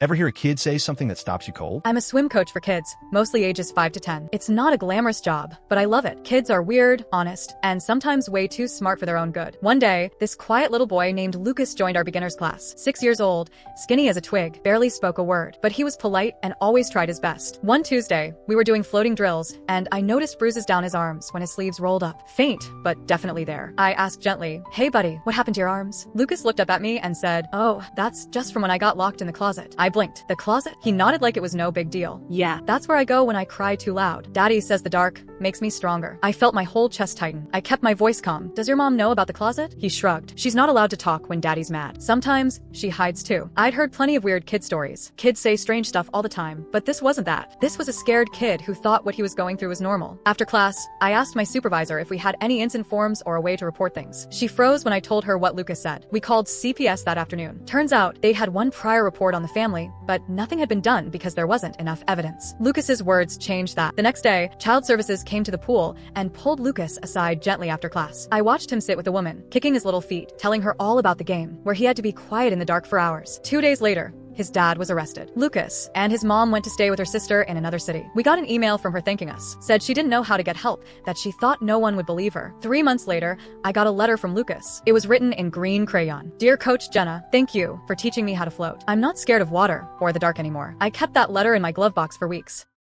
Ever hear a kid say something that stops you cold? I'm a swim coach for kids, mostly ages 5 to 10. It's not a glamorous job, but I love it. Kids are weird, honest, and sometimes way too smart for their own good. One day, this quiet little boy named Lucas joined our beginners class. 6 years old, skinny as a twig, barely spoke a word, but he was polite and always tried his best. One Tuesday, we were doing floating drills, and I noticed bruises down his arms when his sleeves rolled up. Faint, but definitely there. I asked gently, "Hey buddy, what happened to your arms?" Lucas looked up at me and said, "Oh, that's just from when I got locked in the closet." I blinked. The closet? He nodded like it was no big deal. "Yeah, that's where I go when I cry too loud. Daddy says the dark makes me stronger." I felt my whole chest tighten. I kept my voice calm. "Does your mom know about the closet?" He shrugged. "She's not allowed to talk when daddy's mad. Sometimes she hides too." I'd heard plenty of weird kid stories. Kids say strange stuff all the time, but this wasn't that. This was a scared kid who thought what he was going through was normal. After class, I asked my supervisor if we had any incident forms or a way to report things. She froze when I told her what Lucas said. We called CPS that afternoon. Turns out they had one prior report on the family, but nothing had been done because there wasn't enough evidence. Lucas's words changed that. The next day, child services came to the pool and pulled Lucas aside gently after class. I watched him sit with a woman, kicking his little feet, telling her all about the game, where he had to be quiet in the dark for hours. 2 days later, his dad was arrested. Lucas and his mom went to stay with her sister in another city. We got an email from her thanking us, said she didn't know how to get help, that she thought no one would believe her. 3 months later, I got a letter from Lucas. It was written in green crayon. "Dear Coach Jenna, thank you for teaching me how to float. I'm not scared of water or the dark anymore." I kept that letter in my glove box for weeks.